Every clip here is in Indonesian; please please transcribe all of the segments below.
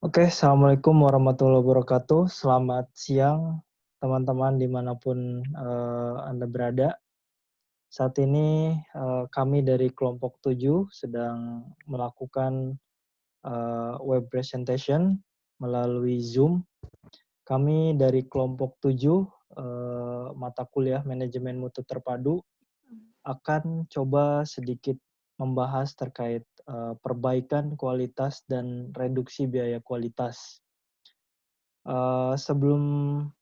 Oke, Assalamualaikum warahmatullahi wabarakatuh. Selamat siang, teman-teman dimanapun Anda berada. Saat ini kami dari kelompok 7 sedang melakukan web presentation melalui Zoom. Kami dari kelompok 7 mata kuliah manajemen mutu terpadu akan coba sedikit membahas terkait perbaikan kualitas dan reduksi biaya kualitas. Sebelum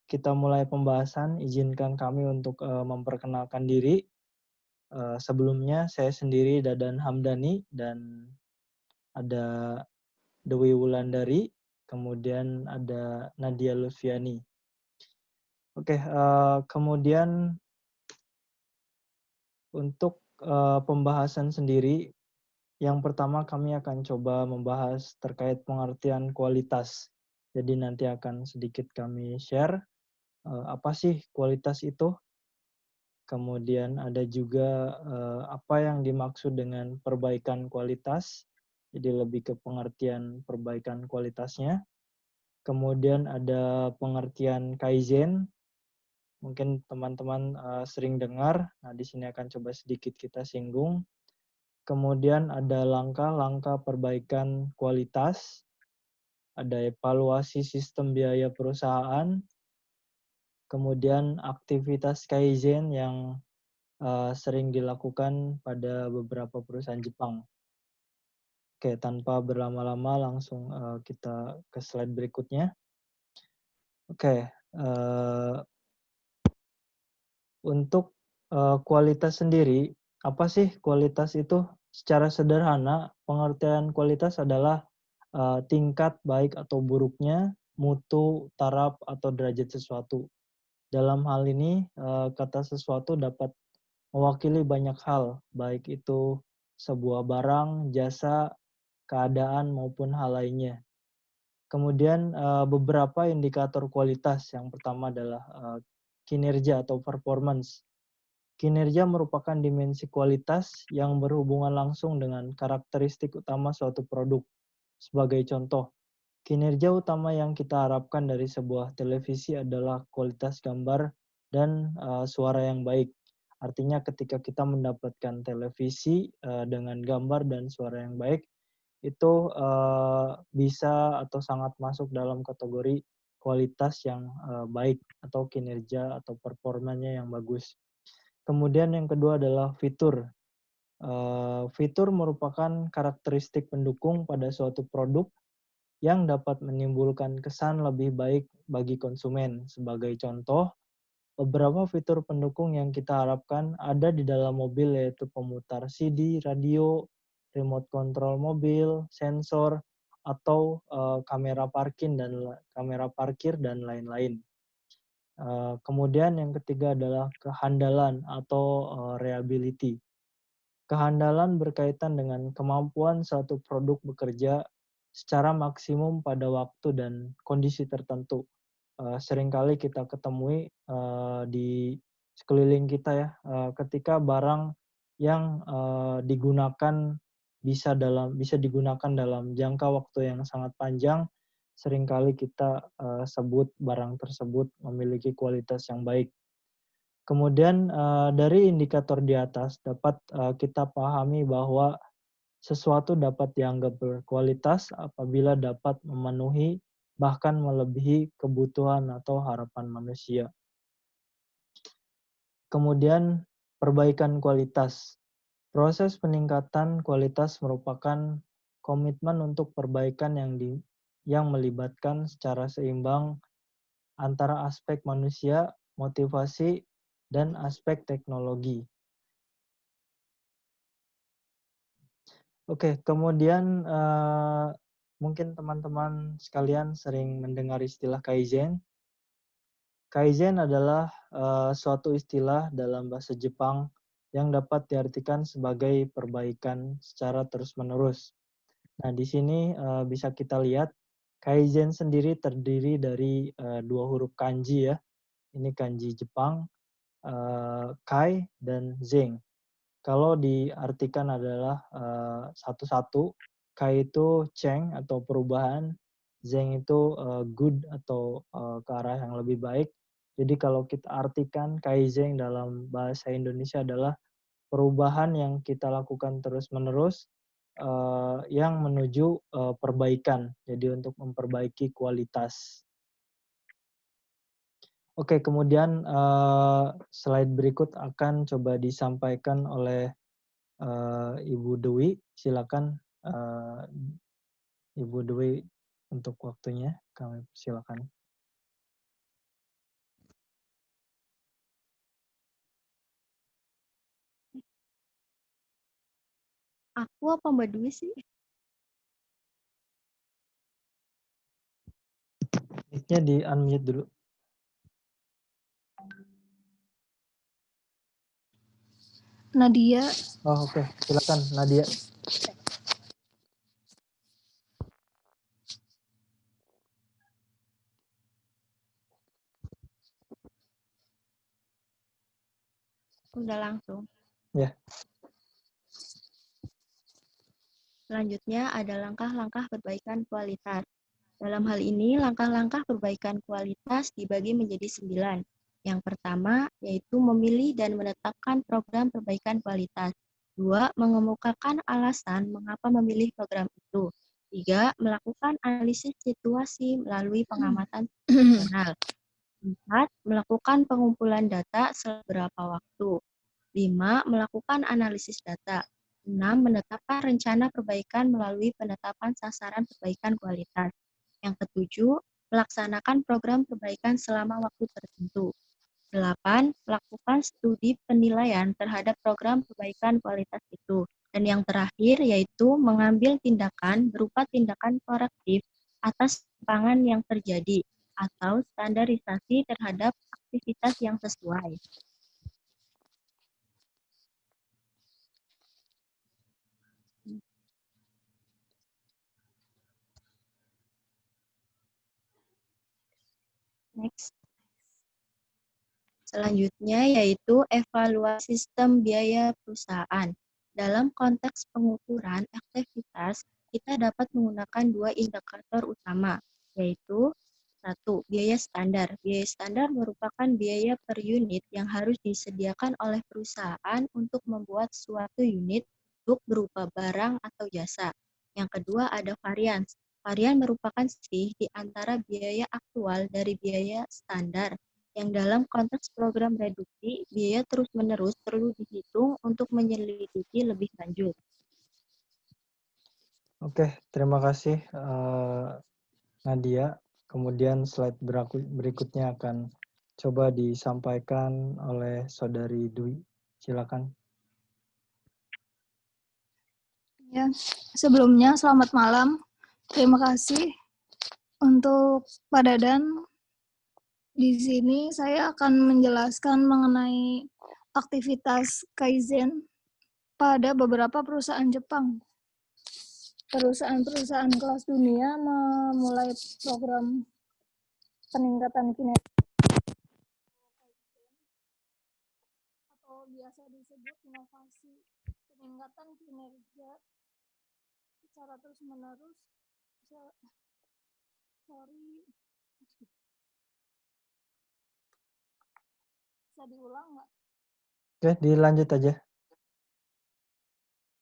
kita mulai pembahasan, izinkan kami untuk memperkenalkan diri. Sebelumnya saya sendiri Dadan Hamdani dan ada Dewi Wulandari, kemudian ada Nadia Lutfiani. Oke, kemudian untuk pembahasan sendiri, yang pertama kami akan coba membahas terkait pengertian kualitas. Jadi nanti akan sedikit kami share apa sih kualitas itu. Kemudian ada juga apa yang dimaksud dengan perbaikan kualitas, jadi lebih ke pengertian perbaikan kualitasnya. Kemudian ada pengertian Kaizen, mungkin teman-teman sering dengar. Nah, di sini akan coba sedikit kita singgung. Kemudian ada langkah-langkah perbaikan kualitas, ada evaluasi sistem biaya perusahaan, kemudian aktivitas Kaizen yang sering dilakukan pada beberapa perusahaan Jepang. Oke, tanpa berlama-lama langsung kita ke slide berikutnya. Oke, untuk kualitas sendiri, apa sih kualitas itu? Secara sederhana, pengertian kualitas adalah tingkat baik atau buruknya mutu, taraf, atau derajat sesuatu. Dalam hal ini, kata sesuatu dapat mewakili banyak hal, baik itu sebuah barang, jasa, keadaan, maupun hal lainnya. Kemudian beberapa indikator kualitas. Yang pertama adalah kinerja atau performance. Kinerja merupakan dimensi kualitas yang berhubungan langsung dengan karakteristik utama suatu produk. Sebagai contoh, kinerja utama yang kita harapkan dari sebuah televisi adalah kualitas gambar dan suara yang baik. Artinya ketika kita mendapatkan televisi dengan gambar dan suara yang baik, itu bisa atau sangat masuk dalam kategori kualitas yang baik atau kinerja atau performanya yang bagus. Kemudian yang kedua adalah fitur. Fitur merupakan karakteristik pendukung pada suatu produk yang dapat menimbulkan kesan lebih baik bagi konsumen. Sebagai contoh, beberapa fitur pendukung yang kita harapkan ada di dalam mobil yaitu pemutar CD, radio, remote control mobil, sensor, atau kamera parkir dan lain-lain. Kemudian yang ketiga adalah kehandalan atau reliability. Kehandalan berkaitan dengan kemampuan suatu produk bekerja secara maksimum pada waktu dan kondisi tertentu. Seringkali kita ketemui di sekeliling kita ya, ketika barang yang digunakan bisa digunakan dalam jangka waktu yang sangat panjang, seringkali kita sebut barang tersebut memiliki kualitas yang baik. Kemudian dari indikator di atas dapat kita pahami bahwa sesuatu dapat dianggap berkualitas apabila dapat memenuhi bahkan melebihi kebutuhan atau harapan manusia. Kemudian perbaikan kualitas. Proses peningkatan kualitas merupakan komitmen untuk perbaikan yang melibatkan secara seimbang antara aspek manusia, motivasi, dan aspek teknologi. Oke, kemudian mungkin teman-teman sekalian sering mendengar istilah Kaizen. Kaizen adalah suatu istilah dalam bahasa Jepang yang dapat diartikan sebagai perbaikan secara terus-menerus. Nah, di sini bisa kita lihat Kaizen sendiri terdiri dari dua huruf kanji ya. Ini kanji Jepang, Kai dan Zen. Kalau diartikan adalah satu-satu, Kai itu change atau perubahan, Zen itu good atau ke arah yang lebih baik. Jadi kalau kita artikan Kaizen dalam bahasa Indonesia adalah perubahan yang kita lakukan terus-menerus yang menuju perbaikan. Jadi untuk memperbaiki kualitas. Oke, kemudian slide berikut akan coba disampaikan oleh Ibu Dewi. Silakan Ibu Dewi untuk waktunya. Kami silakan. Aku apa Mbak Dwi sih? Mic-nya di unmute dulu. Nadia. Oh, oke. Silakan Nadia. Udah langsung. Ya. Selanjutnya ada langkah-langkah perbaikan kualitas. Dalam hal ini, langkah-langkah perbaikan kualitas dibagi menjadi 9. Yang pertama, yaitu memilih dan menetapkan program perbaikan kualitas. 2. Mengemukakan alasan mengapa memilih program itu. 3. Melakukan analisis situasi melalui pengamatan situasional. 4. Melakukan pengumpulan data selama beberapa waktu. 5. Melakukan analisis data. 6. Menetapkan rencana perbaikan melalui penetapan sasaran perbaikan kualitas. Yang ketujuh, melaksanakan program perbaikan selama waktu tertentu. 8. Melakukan studi penilaian terhadap program perbaikan kualitas itu. Dan yang terakhir yaitu mengambil tindakan berupa tindakan korektif atas penyimpangan yang terjadi atau standarisasi terhadap aktivitas yang sesuai. Next. Selanjutnya yaitu evaluasi sistem biaya perusahaan. Dalam konteks pengukuran aktivitas, kita dapat menggunakan 2 indikator utama, yaitu 1. Biaya standar. Biaya standar merupakan biaya per unit yang harus disediakan oleh perusahaan untuk membuat suatu unit produk berupa barang atau jasa. Yang kedua ada varians. Varian merupakan selisih di antara biaya aktual dari biaya standar, yang dalam konteks program reduksi, biaya terus-menerus perlu dihitung untuk menyelidiki lebih lanjut. Oke, terima kasih Nadia. Kemudian slide berikutnya akan coba disampaikan oleh Saudari Dwi. Silakan. Ya, sebelumnya selamat malam. Terima kasih untuk Pak Dadan. Di sini saya akan menjelaskan mengenai aktivitas Kaizen pada beberapa perusahaan Jepang. Perusahaan-perusahaan kelas dunia memulai program peningkatan kinerja atau biasa disebut inovasi. Peningkatan kinerja secara terus-menerus. Bisa diulang nggak? Oke, dilanjut aja.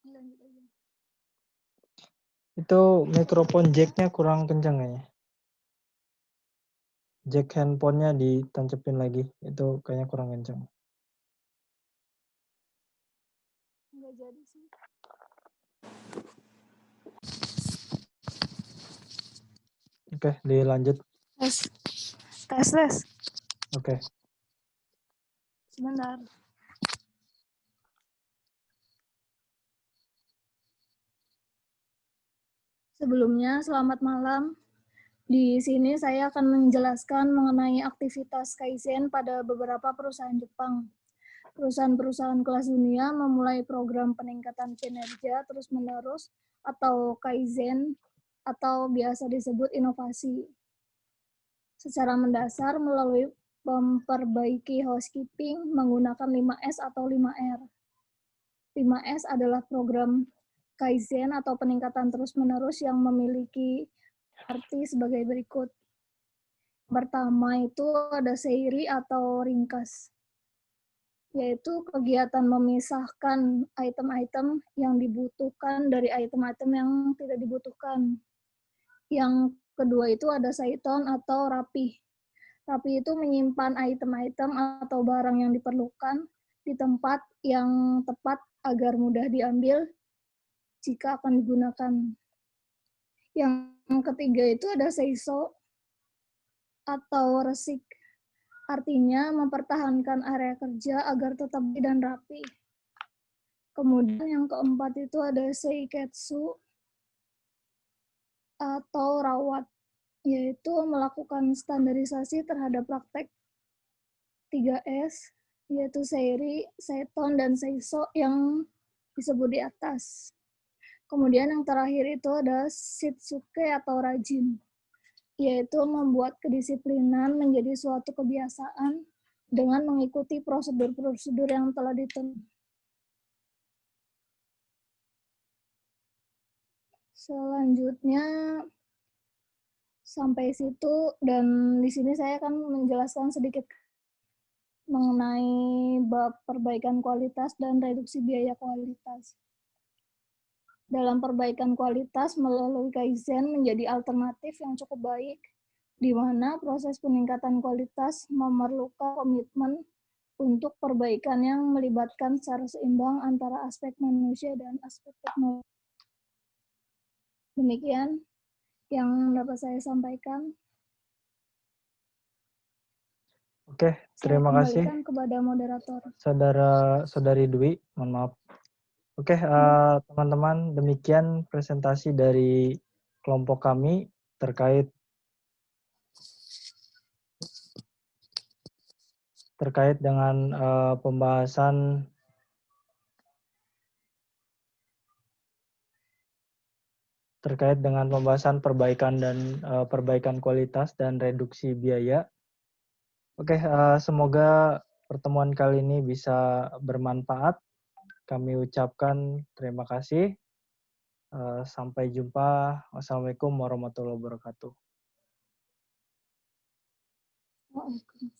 Dilanjut aja. Itu mikrofon jack-nya kurang kencang kayaknya. Jack handphonenya ditancepin lagi. Itu kayaknya kurang kencang. Nggak jadi sih. Oke, dilanjut. Tes. Oke. Sebentar. Sebelumnya, selamat malam. Di sini saya akan menjelaskan mengenai aktivitas Kaizen pada beberapa perusahaan Jepang. Perusahaan-perusahaan kelas dunia memulai program peningkatan kinerja terus-menerus atau Kaizen atau biasa disebut inovasi. Secara mendasar melalui memperbaiki housekeeping menggunakan 5S atau 5R. 5S adalah program Kaizen atau peningkatan terus-menerus yang memiliki arti sebagai berikut. Pertama itu ada seiri atau ringkas, yaitu kegiatan memisahkan item-item yang dibutuhkan dari item-item yang tidak dibutuhkan. Yang kedua itu ada saiton atau rapih. Rapih itu menyimpan item-item atau barang yang diperlukan di tempat yang tepat agar mudah diambil jika akan digunakan. Yang ketiga itu ada seiso atau resik. Artinya mempertahankan area kerja agar tetap dan rapi. Kemudian yang keempat itu ada seiketsu atau rawat, yaitu melakukan standarisasi terhadap praktek 3S, yaitu seiri, seiton, dan seiso yang disebut di atas. Kemudian yang terakhir itu ada shitsuke atau rajin, yaitu membuat kedisiplinan menjadi suatu kebiasaan dengan mengikuti prosedur-prosedur yang telah ditentukan. Selanjutnya sampai situ, dan di sini saya akan menjelaskan sedikit mengenai bab perbaikan kualitas dan reduksi biaya kualitas. Dalam perbaikan kualitas melalui Kaizen menjadi alternatif yang cukup baik, di mana proses peningkatan kualitas memerlukan komitmen untuk perbaikan yang melibatkan secara seimbang antara aspek manusia dan aspek teknologi. Demikian yang dapat saya sampaikan. Oke, terima kasih Saya kembalikan kepada moderator. Saudari Dwi, mohon maaf. Oke, teman-teman, demikian presentasi dari kelompok kami terkait dengan pembahasan perbaikan dan perbaikan kualitas dan reduksi biaya. Oke, semoga pertemuan kali ini bisa bermanfaat. Kami ucapkan terima kasih. Sampai jumpa. Wassalamualaikum warahmatullahi wabarakatuh. Waalaikumsalam.